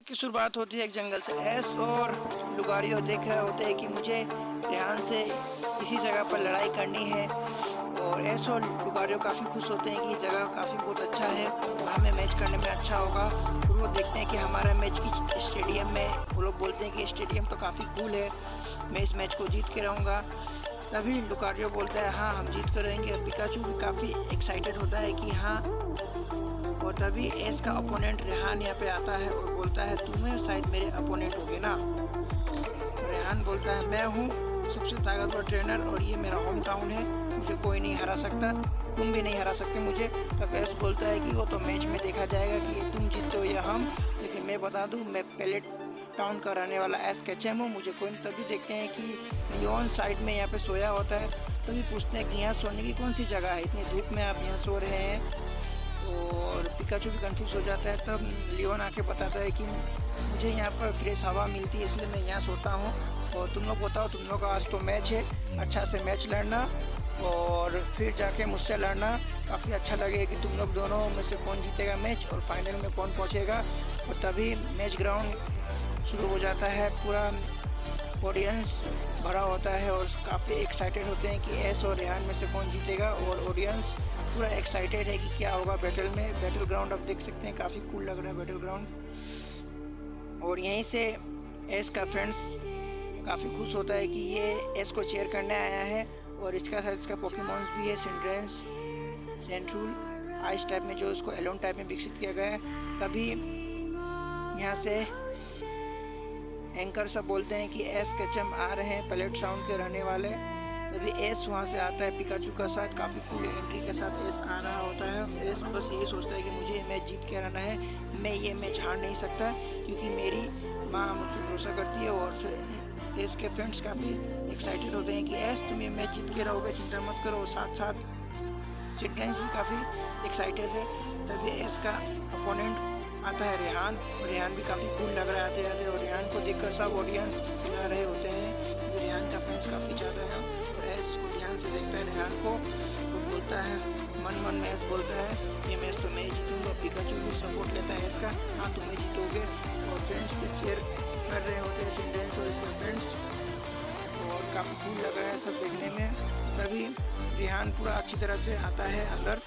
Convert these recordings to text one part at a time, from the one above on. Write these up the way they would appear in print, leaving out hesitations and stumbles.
की शुरुआत होती है एक जंगल से। एस और लुगारियो देख रहे होते हैं कि मुझे रेहान से इसी जगह पर लड़ाई करनी है, और एस और लुगारियो काफ़ी खुश होते हैं कि ये जगह काफ़ी बहुत अच्छा है और हमें मैच करने में अच्छा होगा। फिर वो देखते हैं कि हमारा मैच की स्टेडियम में, वो लोग बोलते हैं कि स्टेडियम तो काफ़ी कूल है, मैं इस मैच को जीत के रहूँगा। तभी लुगारियो बोलता है हाँ हम जीत कर रहेंगे। पिकाचू भी काफ़ी एक्साइटेड होता है कि हाँ, और तभी एस का अपोनेंट रेहान यहाँ पे आता है और बोलता है तुम्हें शायद मेरे अपोनेंट होगे ना। रेहान बोलता है मैं हूँ सबसे ताकतवर ट्रेनर और ये मेरा होम टाउन है, मुझे कोई नहीं हरा सकता, तुम भी नहीं हरा सकते मुझे। तब एस बोलता है कि वो तो मैच में देखा जाएगा कि ये तुम जीतते हो या हम, लेकिन मैं बता दूँ मैं पैलेट टाउन का रहने वाला एस केचम हूँ, मुझे कोई। तभी देखते हैं कि लियोन साइड में यहाँ पे सोया होता है। तभी पूछते हैं कि यहाँ सोने की कौन सी जगह है, इतनी धूप में आप यहाँ सो रहे हैं। और पिकाचू भी कंफ्यूज हो जाता है। तब लियोन आके बताता है कि मुझे यहाँ पर फ्रेश हवा मिलती है इसलिए मैं यहाँ सोता हूँ, और तुम लोग बताओ, तुम लोग का आज तो मैच है, अच्छा से मैच लड़ना और फिर जाके मुझसे लड़ना, काफ़ी अच्छा लगेगा कि तुम लोग दोनों में से कौन जीतेगा मैच और फाइनल में कौन पहुँचेगा। और तभी मैच ग्राउंड शुरू हो जाता है, पूरा ऑडियंस भरा होता है और काफ़ी एक्साइटेड होते हैं कि एस और रेहान में से कौन जीतेगा। और ऑडियंस पूरा एक्साइटेड है कि क्या होगा बैटल में। बैटल ग्राउंड आप देख सकते हैं, काफ़ी कूल लग रहा है बैटल ग्राउंड। और यहीं से एस का फ्रेंड्स काफ़ी खुश होता है कि ये एस को चेयर करने आया है, और इसका साथ इसका पोकेमॉन्स भी है सिंड्रेंस, सेंट्रूल, आइस टाइप में, जो इसको एलोन टाइप में विकसित किया गया है। तभी यहाँ से एंकर सब बोलते हैं कि एस केचम आ रहे हैं, पैलेट टाउन के रहने वाले। तभी एस वहाँ से आता है पिकाचू का साथ, काफ़ी कूल एंट्री के साथ एस आ रहा होता है। एस बस यही सोचता है कि मुझे ये मैच जीत के रहना है, मैं ये मैच हार नहीं सकता क्योंकि मेरी माँ मुझ पर भरोसा करती है। और एस के फ्रेंड्स काफ़ी एक्साइटेड होते हैं कि एस तुम ये मैच जीत के रहोगे, चिंता मत करो। साथ साथ सिडनेस भी काफ़ी एक्साइटेड है। तभी एस का अपोनेंट आता है रेहान, और रेहान भी काफ़ी कूल लग रहा है आते और रेहान को देखकर सब ऑडियंस चिल्ला रहे होते हैं क्योंकि रेहान का फैंस काफ़ी ज़्यादा है। और एस को ध्यान से देखता है रेहान को, तो बोलता है मन मन में एस बोलता है ये मैच तो मैं जीतूंगा। पिकाचू भी सपोर्ट लेता है एस का, हाँ तुम्हें जीतोगे। और फ्रेंड्स भी चेयर कर रहे होते हैं सिंडेंस और इसके फ्रेंड्स, और काफ़ी कूल लग रहा है सब देखने में। तभी रेहान पूरा अच्छी तरह से आता है अंदर,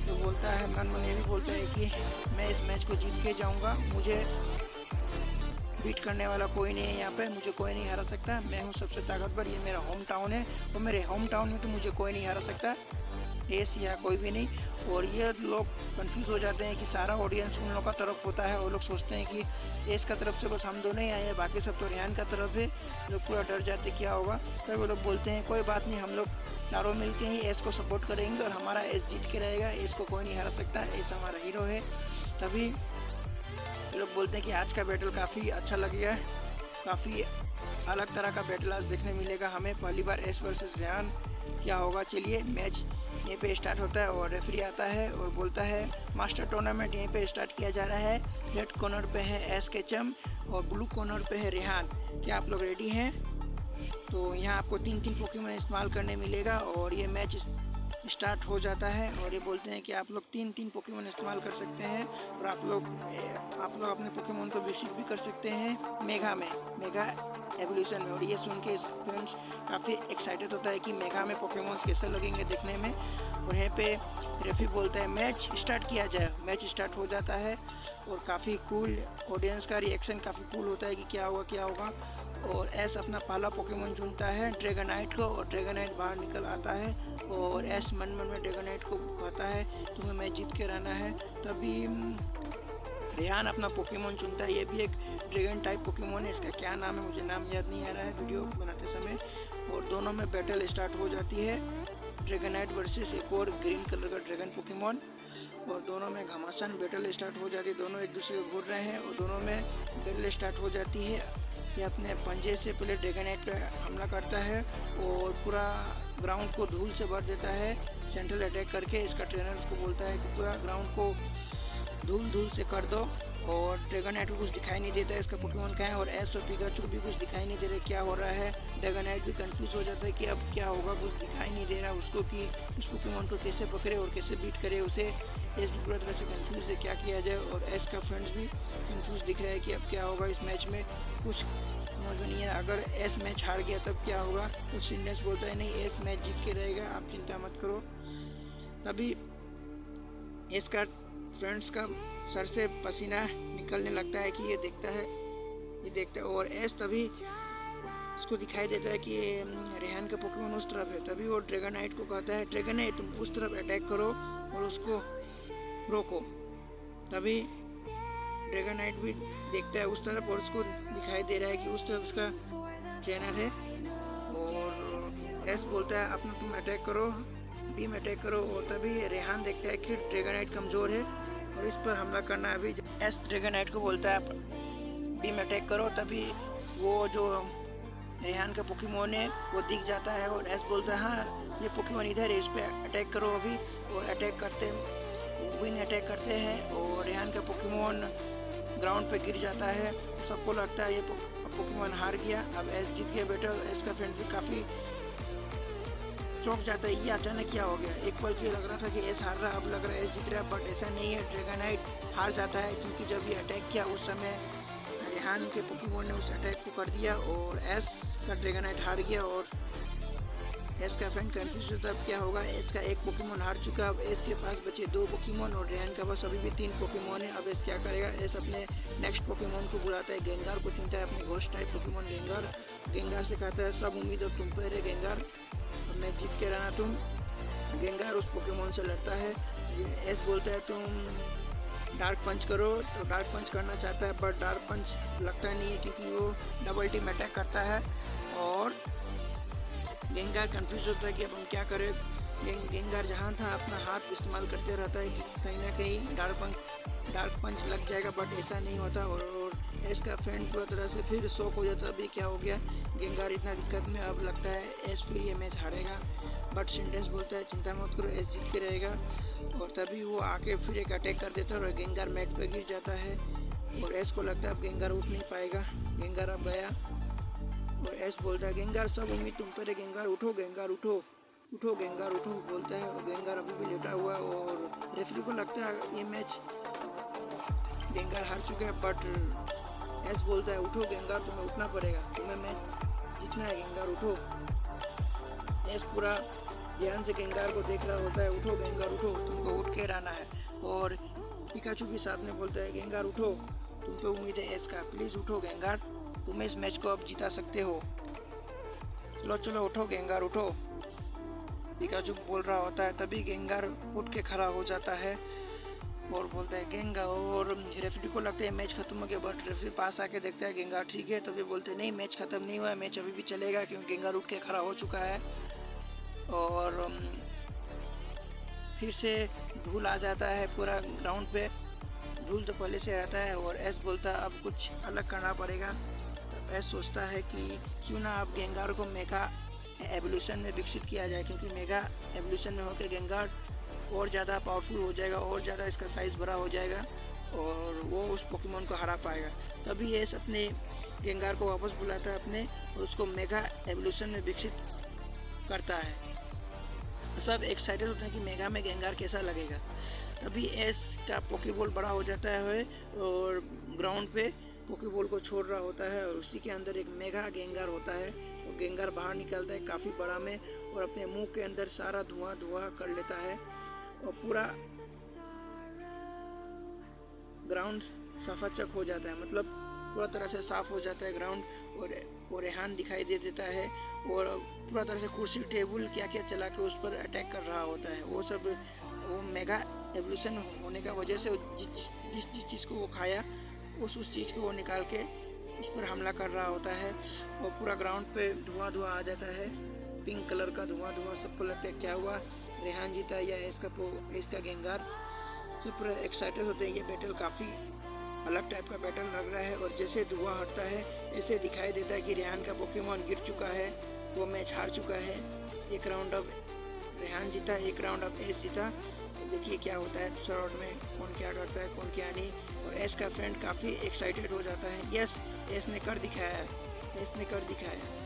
तो बोलता है मन मन ये भी बोलता है कि मैं इस मैच को जीत के जाऊंगा, मुझे बीट करने वाला कोई नहीं है यहाँ पे, मुझे कोई नहीं हरा सकता, मैं हूँ सबसे ताकतवर, ये मेरा होम टाउन है और मेरे होम टाउन में तो मुझे कोई नहीं हरा सकता, एस या कोई भी नहीं। और ये लोग कंफ्यूज हो जाते हैं कि सारा ऑडियंस उन लोग का तरफ होता है, वो लोग सोचते हैं कि एस का तरफ से बस हम दोनों ही आए हैं, बाकी सब तो रेहान का तरफ है। लोग पूरा डर जाते क्या होगा। फिर वो लोग बोलते हैं कोई बात नहीं, हम लोग चारों मिलके ही एस को सपोर्ट करेंगे और हमारा एस जीत के रहेगा, एस को कोई नहीं हरा सकता, एस हमारा हीरो है। तभी लोग बोलते हैं कि आज का बैटल काफ़ी अच्छा लग गया है, काफ़ी अलग तरह का बैटल आज देखने मिलेगा हमें, पहली बार एस वर्सेस रेहान क्या होगा। चलिए मैच यहीं पे स्टार्ट होता है और रेफरी आता है और बोलता है मास्टर टूर्नामेंट यहीं पे स्टार्ट किया जा रहा है। रेड कॉर्नर पे है एस केचम और ब्लू कॉर्नर पे है रेहान, क्या आप लोग रेडी हैं? तो यहाँ आपको 3-3 पोकेमॉन इस्तेमाल करने मिलेगा और ये मैच स्टार्ट हो जाता है। और ये बोलते हैं कि आप लोग 3-3 पोकेमॉन इस्तेमाल कर सकते हैं और आप लोग अपने पोकेमॉन को विकसित भी कर सकते हैं मेगा एवोल्यूशन में। और ये सुन के फ्रेंड्स काफ़ी एक्साइटेड होता है कि मेगा में पोकेमॉन्स कैसे लगेंगे देखने में। और यहाँ पे रेफरी बोलता है मैच स्टार्ट किया जाए, मैच स्टार्ट हो जाता है और काफ़ी कूल ऑडियंस का रिएक्शन काफ़ी कूल होता है कि क्या होगा। और एस अपना पहला पोकेमॉन चुनता है ड्रैगनाइट को, और ड्रैगनाइट बाहर निकल आता है और एस मन मन में ड्रैगनाइट को कहता है तुम्हें मैच जीत के रहना है। तभी रेहान अपना पोकेमॉन चुनता है, ये भी एक ड्रैगन टाइप पोकेमॉन है, इसका क्या नाम है मुझे नाम याद नहीं आ रहा है वीडियो बनाते समय। और दोनों में बैटल स्टार्ट हो जाती है, ड्रैगनाइट वर्सेस एक और ग्रीन कलर का ड्रैगन पोकेमॉन, और दोनों में घमासान बैटल स्टार्ट हो जाती है, दोनों एक दूसरे को घूर रहे हैं और दोनों में बैटल स्टार्ट हो जाती है। ये अपने पंजे से पहले ड्रैगनाइट पर हमला करता है और पूरा ग्राउंड को धूल से भर देता है सेंट्रल अटैक करके। इसका ट्रेनर उसको बोलता है कि पूरा ग्राउंड को धूल से कर दो और ड्रैगनाइट को कुछ दिखाई नहीं देता है इसका पोकेमोन क्या है, और एस और पिकाचू को भी कुछ दिखाई नहीं दे रहा क्या हो रहा है। ड्रैगनाइट भी कंफ्यूज हो जाता है कि अब क्या होगा, कुछ दिखाई नहीं दे रहा उसको कि उस पोकेमोन को कैसे पकड़े और कैसे बीट करे उसे। एस भी पूरा तरह से कंफ्यूज है क्या किया जाए, और एस का फ्रेंड्स भी कंफ्यूज दिख रहा है कि अब क्या होगा इस मैच में, कुछ समझ में नहीं है। अगर एस मैच हार गया तब क्या होगा, तो सिंडेस बोलता है नहीं एस मैच जीत के रहेगा, आप चिंता मत करो। तभी एस का फ्रेंड्स का सर से पसीना निकलने लगता है कि ये देखता है और एस तभी उसको दिखाई देता है कि रेहान का पोकेमोन उस तरफ है। तभी वो ड्रैगनाइट को कहता है ड्रैगनाइट तुम उस तरफ अटैक करो और उसको रोको। तभी ड्रैगनाइट भी देखता है उस तरफ और उसको दिखाई दे रहा है कि उस तरफ उसका ट्रेनर है, और एस बोलता है अपना तुम अटैक करो, बीम अटैक करो। और तभी रेहान देखता है कि ड्रैगनाइट कमज़ोर है और इस पर हमला करना है। अभी एस ड्रैगनाइट को बोलता है बीम अटैक करो। तभी वो जो रेहान का पोकेमोन है वो दिख जाता है और एस बोलता है हाँ ये पोकेमोन इधर है, इस पर अटैक करो अभी। और अटैक करते विंग अटैक करते हैं और रेहान का पोकेमोन ग्राउंड पे गिर जाता है। सबको लगता है ये पोकेमोन हार गया, अब एस जीत गया बैटल। एस का फ्रेंड भी काफ़ी चौंक जाता है, ये अचानक क्या हो गया। एक पल के लग रहा था कि एस हार रहा, अब लग रहा है एस जीत रहा, बट ऐसा नहीं है। ड्रैगनाइट हार जाता है क्योंकि जब ये अटैक किया उस समय रेहान के पोकेमोन ने उस अटैक को कर दिया और एस का ड्रैगनाइट हार गया। और एस का फ्रेंड कंफ्यूज होता अब क्या होगा, एस का एक पोकेमोन हार चुका, अब एस के पास बचे 2 पोकेमोन और रेहान का पास अभी भी 3 पोकेमोन है। अब एस क्या करेगा, एस अपने नेक्स्ट पोकेमोन को बुलाता है, गेंगार को चुनता है, अपने घोस्ट टाइप पोकेमोन गेंगार से कहता है सब उम्मीद और तुम पर है गेंगार, मैं जीत के रहना तुम। गेंगार उस पोकेमोन से लड़ता है। एस बोलता है तुम डार्क पंच करो, तो डार्क पंच करना चाहता है पर डार्क पंच लगता नहीं है क्योंकि वो डबल टीम अटैक करता है। और गेंगार कंफ्यूज होता है कि अब हम क्या करें। गेंगार जहाँ था अपना हाथ इस्तेमाल करते रहता है कि कहीं ना कहीं डार्क पंच लग जाएगा, बट ऐसा नहीं होता। और एस का फ्रेंड पूरा तरह से फिर शॉक हो जाता है अभी क्या हो गया, गेंगार इतना दिक्कत में, अब लगता है एस फिर ये मैच हारेगा। बट सिंडेस बोलता है चिंता मत करो एस जीत के रहेगा। और तभी वो आके फिर एक अटैक कर देता है और गेंगार मैट पर गिर जाता है और एस को लगता है अब गेंगार उठ नहीं पाएगा, गेंगार अब गया। और एस बोलता है गेंगार सब उम्मीद तुम पर है, गेंगार उठो, गेंगार उठो उठो, गेंगार उठो बोलता है। और गेंगार अभी भी लेटा हुआ है और रेफरी को लगता है ये मैच गेंगार हार चुका है, बट एस बोलता है उठो गेंगार, तुम्हें उठना पड़ेगा, तुम्हें मैच जीतना है, गेंगार उठो। एस पूरा ध्यान से गेंगार को देख रहा होता है, उठो गेंगार उठो, तुमको उठ के रहना है। और पिकाचू भी साथ में बोलता है गेंगार उठो, तुम पे उम्मीद है एस का, प्लीज़ उठो गेंगार, तुम इस मैच को अब जीता सकते हो, चलो चलो उठो गेंगार उठो, पिकाचू बोल रहा होता है। तभी गेंगार उठ के खड़ा हो जाता है और बोलता है गेंगार। और रेफरी को लगता है मैच खत्म हो गया, बट रेफरी पास आके देखता है गेंगार ठीक है, तभी बोलते हैं नहीं मैच खत्म नहीं हुआ है, मैच अभी भी चलेगा क्योंकि गेंगार उठ के खड़ा हो चुका है। और फिर से धूल आ जाता है पूरा ग्राउंड पे, धूल तो पहले से रहता है। और एस बोलता है अब कुछ अलग करना पड़ेगा। तब एस सोचता है कि क्यों ना अब गेंगार को मेगा एवोल्यूशन में विकसित किया जाए, क्योंकि मेगा एवोल्यूशन में होकर गेंगार और ज़्यादा पावरफुल हो जाएगा और ज़्यादा इसका साइज़ बड़ा हो जाएगा और वो उस पोकेमोन को हरा पाएगा। तभी एस अपने गेंगार को वापस बुलाता है अपने और उसको मेगा एवोल्यूशन में विकसित करता है। सब एक्साइटेड होते हैं कि मेगा में गेंगार कैसा लगेगा। तभी एस का पोकेबॉल बड़ा हो जाता है और ग्राउंड पे पोकेबॉल को छोड़ रहा होता है और उसी के अंदर एक मेगा गेंगार होता है। तो गेंगार बाहर निकलता है काफ़ी बड़ा में और अपने मुंह के अंदर सारा धुआं कर लेता है और पूरा ग्राउंड सफाचक हो जाता है, मतलब पूरा तरह से साफ हो जाता है ग्राउंड। और रेहान दिखाई दे देता है और पूरा तरह से कुर्सी टेबल क्या क्या चला के उस पर अटैक कर रहा होता है। वो सब वो मेगा एवोल्यूशन होने का वजह से जिस चीज़ को वो खाया उस चीज़ को वो निकाल के उस पर हमला कर रहा होता है और पूरा ग्राउंड पे धुआं आ जाता है, पिंक कलर का धुआं। सबको लगता है क्या हुआ, रेहान जीता या इसका गेंगार। सब पूरा एक्साइटेड होते हैं, ये बैटल काफ़ी अलग टाइप का बैटल लग रहा है। और जैसे धुआं हटता है ऐसे दिखाई देता है कि रेहान का पोकेमोन गिर चुका है, वो मैच हार चुका है, एक राउंड अब रेहान जीता 1 राउंड, अब एस जीता। तो देखिए क्या होता है दूसरा राउंड में, कौन क्या करता है कौन क्या नहीं। और एस का फ्रेंड काफ़ी एक्साइटेड हो जाता है। यस, एस ने कर दिखाया, एस ने कर दिखाया।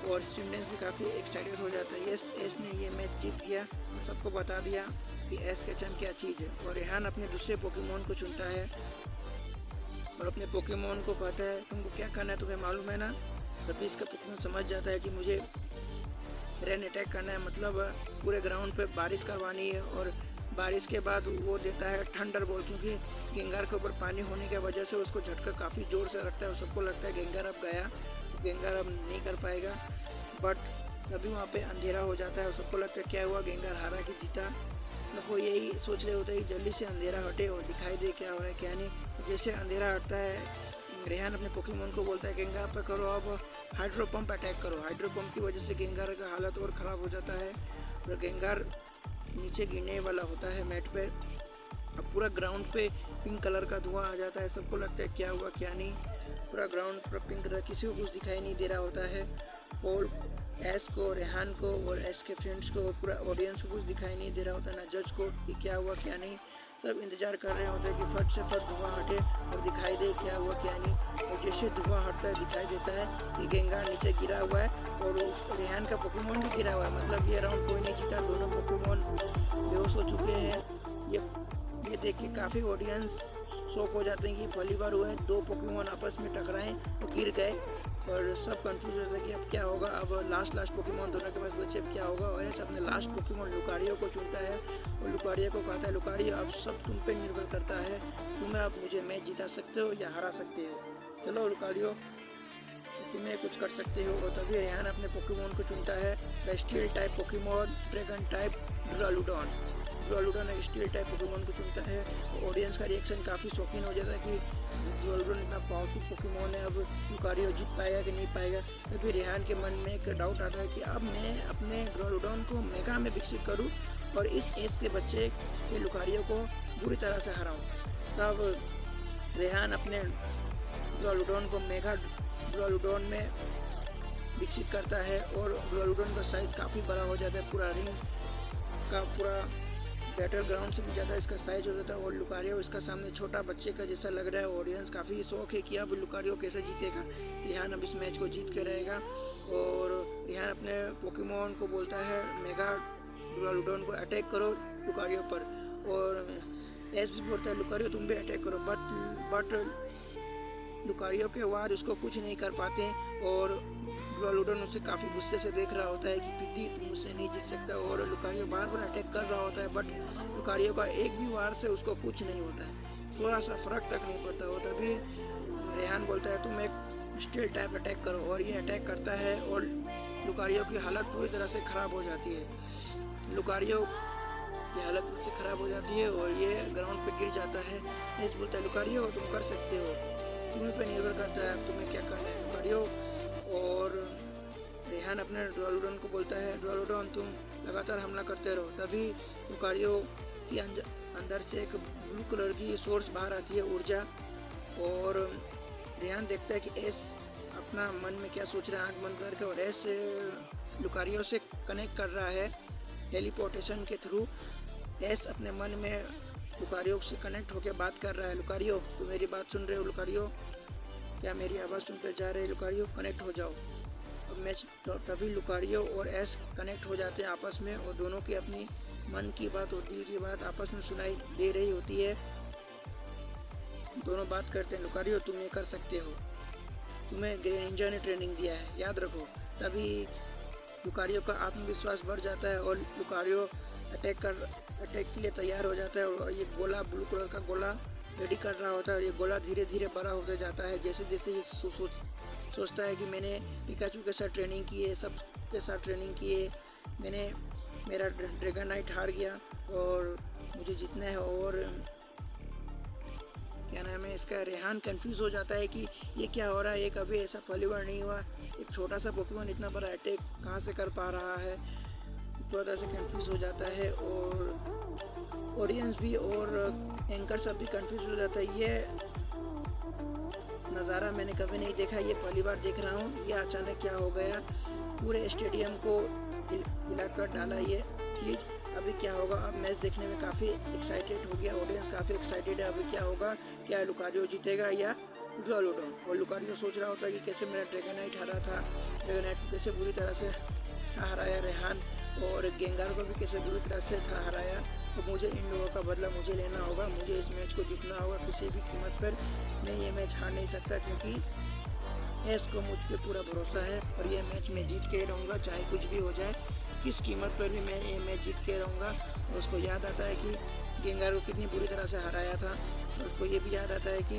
और स्टूडेंट्स भी काफ़ी एक्साइटेड हो जाता है। यस, एस ने ये मैच जीत गया, सबको बता दिया कि एस केचम क्या चीज़ है। और रेहान अपने दूसरे पोकेमोन को चुनता है और अपने पोकेमोन को कहता है तुमको क्या करना है, तुम्हें मालूम है ना। तभी इसका पोकेमोन समझ जाता है कि मुझे रेन अटैक करना है, मतलब पूरे ग्राउंड पे बारिश करवानी है। और बारिश के बाद वो देता है थंडर बोल, क्योंकि गेंगार के ऊपर पानी होने की वजह से उसको झटका काफ़ी ज़ोर से लगता है और सबको लगता है गेंगार अब गया, तो गेंगार अब नहीं कर पाएगा। बट तभी वहाँ पे अंधेरा हो जाता है और सबको लगता है क्या हुआ, गेंगार हारा कि जीता। मतलब वो यही सोच रहे होते हैं कि जल्दी से अंधेरा हटे और दिखाई दे क्या हो रहा है क्या नहीं। जैसे अंधेरा हटता है, रेहान अपने पोकेमोन को बोलता है गेंगार पे करो अब हाइड्रो पंप अटैक करो। हाइड्रो पंप की वजह से गेंगार का हालत और ख़राब हो जाता है और गेंगार नीचे गिरने वाला होता है मैट पे। अब पूरा ग्राउंड पे पिंक कलर का धुआं आ जाता है, सबको लगता है क्या हुआ क्या नहीं। पूरा ग्राउंड पूरा पिंक कलर, किसी को कुछ दिखाई नहीं दे रहा होता है। और एस को, रेहान को और एस के फ्रेंड्स को, पूरा ऑडियंस को कुछ दिखाई नहीं दे रहा होता, ना जज को कि क्या हुआ क्या नहीं। सब इंतज़ार कर रहे होते हैं कि फट से फट धुआं हटे और दिखाई दे क्या हुआ क्या नहीं। और जैसे धुआं हटता है दिखाई देता है कि गेंगार नीचे गिरा हुआ है और उस रेहान का पोकेमोन भी गिरा हुआ है। मतलब ये राउंड कोई नहीं जीता, दोनों पोकेमोन बेहोश हो चुके हैं। ये देख के काफ़ी ऑडियंस शॉक हो जाते हैं कि पहली बार हुआ है 2 पोकेमोन आपस में टकराएं और गिर गए। और सब कंफ्यूज होते हैं कि अब क्या होगा। अब लास्ट पोकेमोन दोनों के पास बचे, अब क्या होगा। और ऐसे अपने लास्ट पोकेमोन लुकारियो को चुनता है और लुकारियो को कहता है लुकारियो अब सब तुम पे निर्भर करता है, तुम्हें अब मुझे मैच जिता सकते हो या हरा सकते हो। चलो लुकारियो, तुम्हें कुछ कर सकते हो। और तभी रेहान अपने पोकेमोन को चुनता है, the steel type Pokemon dragon type Duraludon. Duraludon एक स्टील टाइप पोकेमोन को चुनता है। ऑडियंस का रिएक्शन काफ़ी शौकीन हो जाता है कि ड्यूरालुडॉन इतना पावरफुल पोकेमोन है, अब लुकारियो जीत पाएगा कि नहीं पाएगा। तभी रेहान के मन में एक डाउट आता है कि अब मैं अपने ड्यूरालुडॉन को मेगा में विकसित करूँ और इस एज के बच्चे के लुकारियो को बुरी तरह से हराऊँ। तब रेहान अपने ड्यूरालुडॉन को मेगा ड्यूरालुडॉन में विकसित करता है और ड्यूरालुडॉन का साइज़ काफ़ी बड़ा हो जाता है, पूरा रिंग का पूरा बैटल ग्राउंड से भी ज़्यादा इसका साइज हो जाता है। और लुकारियो इसका सामने छोटा बच्चे का जैसा लग रहा है। ऑडियंस काफ़ी शौक है कि अब लुकारियो कैसे जीतेगा। रेहान अब इस मैच को जीत के रहेगा और रेहान अपने पोकेमोन को बोलता है मेगा ड्यूरालुडॉन को अटैक करो लुकारियो पर। और एस भी बोलता है लुकारियो तुम भी अटैक करो। बट लुकारियो के वार उसको कुछ नहीं कर पाते और ड्यूरालुडॉन उसे काफ़ी गुस्से से देख रहा होता है कि पिद्दी तुम मुझसे नहीं जीत सकता। और लुकारियो बार बार अटैक कर रहा होता है बट लुकारियो का एक भी वार से उसको कुछ नहीं होता है, थोड़ा सा फर्क तक नहीं पड़ता हो। तभी रेहान बोलता है तुम एक स्टील टाइप अटैक करो और ये अटैक करता है और लुकारियो की हालत पूरी तरह से ख़राब हो जाती है। लुकारियो की हालत पूरी से ख़राब हो जाती है और ये ग्राउंड पे गिर जाता है। एस बोलता है लुकारियो तुम कर सकते हो, तुम्हें पे निर्भर करता है तुम्हें क्या करना है लुकारियो। और रेहान अपने ड्यूरालुडॉन को बोलता है ड्यूरालुडॉन तुम लगातार हमला करते रहो। तभी लुकारियो के अंदर से एक ब्लू कलर की सोर्स बाहर आती है, ऊर्जा। और रेहान देखता है कि एस अपना मन में क्या सोच रहा है आँख बंद करके, और एस लुकारियो से कनेक्ट कर रहा है टेलीपोर्टेशन के थ्रू। एस अपने मन में लुकारियो से कनेक्ट होकर बात कर रहा है, लुकारियो तुम मेरी बात सुन रहे हो लुकारियो, क्या मेरी आवाज़ सुनते जा रहे लुकारियो, कनेक्ट हो जाओ। अब मैच तभी लुकारियो और एस कनेक्ट हो जाते हैं आपस में और दोनों की अपनी मन की बात और दिल की बात आपस में सुनाई दे रही होती है। दोनों बात करते हैं लुकारियो तुम ये कर सकते हो, तुम्हें ग्रेनिंजा ने ट्रेनिंग दिया है याद रखो। तभी लुकारियो का आत्मविश्वास बढ़ जाता है और लुकारियो अटैक के लिए तैयार हो जाता है। और ये गोला ब्लू कलर का गोला रेडी कर रहा होता है। ये गोला धीरे धीरे बड़ा होता जाता है जैसे जैसे ये सोचता है कि मैंने पिकाचू के साथ ट्रेनिंग की है, सब के साथ ट्रेनिंग की है, मैंने मेरा ड्रैगनाइट हार गया और मुझे जीतना है। और क्या नाम है इसका, रेहान कंफ्यूज हो जाता है कि ये क्या हो रहा है, ये कभी ऐसा पहली बार नहीं हुआ, एक छोटा सा पोकेमोन इतना बड़ा अटैक कहाँ से कर पा रहा है। पूरा तरह से कंफ्यूज हो जाता है और ऑडियंस भी और एंकर सब भी कंफ्यूज हो जाता है। ये नज़ारा मैंने कभी नहीं देखा, ये पहली बार देख रहा हूँ, ये अचानक क्या हो गया, पूरे स्टेडियम को हिलाकर डाला ये चीज़। अभी क्या होगा, अब मैच देखने में काफ़ी एक्साइटेड हो गया ऑडियंस, काफ़ी एक्साइटेड है। अभी क्या होगा, क्या लुकारियो जीतेगा या ड्रोलोडॉन। और लुकारियो सोच रहा होता है कि कैसे मेरा ड्रैगनाइट हारा था, ड्रैगनाइट को कैसे बुरी तरह से हराया रेहान, और गेंगार को भी कैसे बुरी तरह से हराया। तो मुझे इन लोगों का बदला मुझे लेना होगा, मुझे इस मैच को जीतना होगा किसी भी कीमत पर। मैं ये मैच हार नहीं सकता, क्योंकि एस को मुझ पर पूरा भरोसा है और ये मैच मैं जीत के रहूँगा, चाहे कुछ भी हो जाए, किस कीमत पर भी मैं ये मैच जीत के रहूँगा। और उसको याद आता है कि गेंगार को कितनी बुरी तरह से हराया था, और उसको ये भी याद आता है कि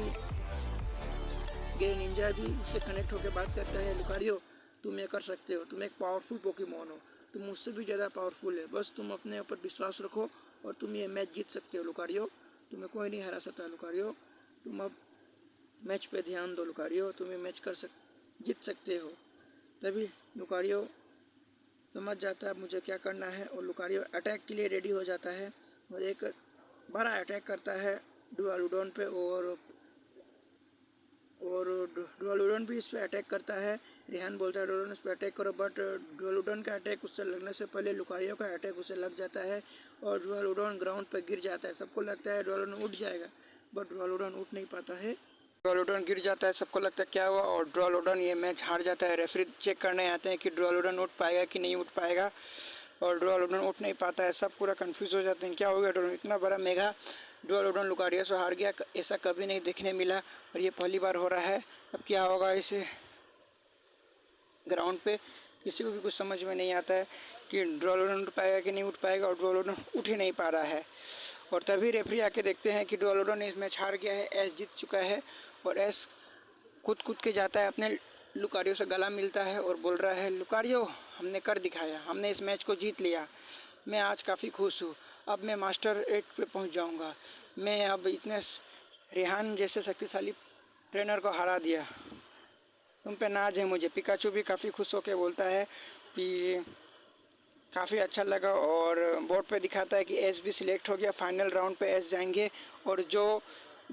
निंजा भी उससे कनेक्ट होकर बात करता है, लुकारियो तुम ये कर सकते हो, तुम एक पावरफुल पोकेमॉन हो, तुम मुझसे भी ज़्यादा पावरफुल है, बस तुम अपने ऊपर विश्वास रखो और तुम ये मैच जीत सकते हो लुकारियो, तुम्हें कोई नहीं हरा सकता लुकारियो, तुम अब मैच पे ध्यान दो लुकारियो, तुम ये मैच जीत सकते हो। तभी लुकारियो समझ जाता है मुझे क्या करना है, और लुकारियो अटैक के लिए रेडी हो जाता है और एक बड़ा अटैक करता है ड्रोलोडॉन पे, और ड्रोलोडॉन भी इस पर अटैक करता है। रेहान बोलता है ड्रोलोडॉन इस पर अटैक करो, बट ड्रोलोडॉन का अटैक उससे लगने से पहले लुकारियो का अटैक उससे लग जाता है और ड्रोलोडॉन ग्राउंड पर गिर जाता है। सबको लगता है ड्रोलोडॉन उठ जाएगा, बट ड्रोलोडॉन उठ नहीं पाता है, ड्रोलोडॉन गिर जाता है। सबको लगता है क्या हुआ, और ड्रोलोडॉन ये मैच हार जाता है। रेफरी चेक करने आते हैं कि ड्रोलोडॉन उठ पाएगा कि नहीं उठ पाएगा, और ड्रोलोडॉन उठ नहीं पाता है। सब पूरा कंफ्यूज हो जाते हैं, क्या हो गया ड्रोलोडॉन, इतना बड़ा मेगा ड्रोलोडॉन लुकारियो से हार गया, ऐसा कभी नहीं देखने मिला और ये पहली बार हो रहा है। अब क्या होगा इस ग्राउंड पे, किसी को भी कुछ समझ में नहीं आता है कि ड्रोलोडॉन उठ पाएगा कि नहीं उठ पाएगा, और ड्रोलोडॉन उठ ही नहीं पा रहा है। और तभी रेफरी आके देखते हैं कि ड्रोलोडॉन इस मैच हार गया है, एस जीत चुका है, और एस कूद के जाता है अपने लुकारियो से गला मिलता है और बोल रहा है लुकारियो हमने कर दिखाया, हमने इस मैच को जीत लिया, मैं आज काफ़ी खुश हूँ, अब मैं मास्टर 8 पे पहुँच जाऊँगा, मैं अब इतने रेहान जैसे शक्तिशाली ट्रेनर को हरा दिया, तुम पे नाज है मुझे। पिकाचू भी काफ़ी खुश होकर बोलता है कि काफ़ी अच्छा लगा, और बोर्ड पे दिखाता है कि एस भी सिलेक्ट हो गया, फाइनल राउंड पे एस जाएंगे और जो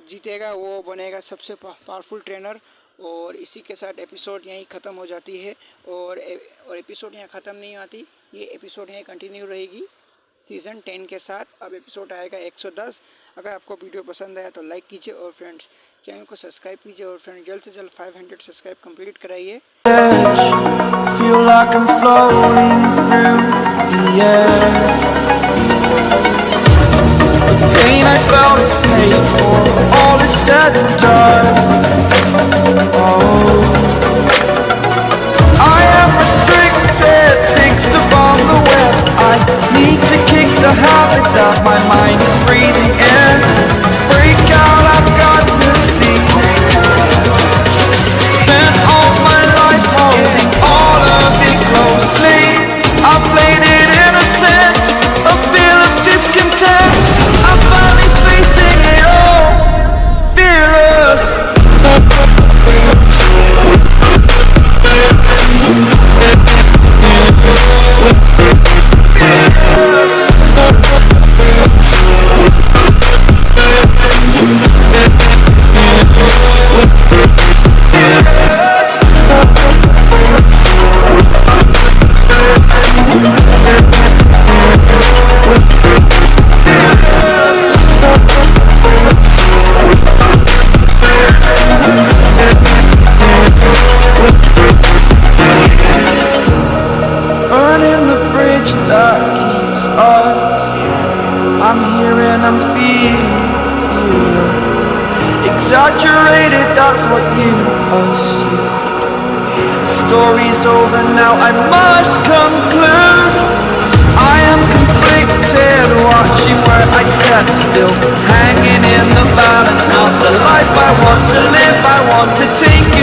जीतेगा वो बनेगा सबसे पावरफुल ट्रेनर। और इसी के साथ एपिसोड यहीं ख़त्म हो जाती है, और एपिसोड यहाँ ख़त्म नहीं आती, ये एपिसोड यहीं कंटिन्यू रहेगी सीज़न 10 के साथ। अब एपिसोड आएगा 110। अगर आपको वीडियो पसंद आया तो लाइक कीजिए, और फ्रेंड्स चैनल को सब्सक्राइब कीजिए, और फ्रेंड्स जल्द से जल्द 500 सब्सक्राइब कंप्लीट कराइए। Feel like I'm floating through the air. The pain I felt is paid for, all is said and done. Oh, I am restricted, fixed upon the web. I need to kick the habit that my mind is breathing in. Break out, I've got to see. Spent all my life holding all of it closely. I played it innocent, a feel of discontent. I'm finally facing it all, fearless. Burning the bridge that keeps us. I'm here and I'm feeling exaggerated, that's what you assume. The story's over now, I must conclude. I am conflicted, watching where I step still, hanging in the balance. Not the life I want to live, I want to take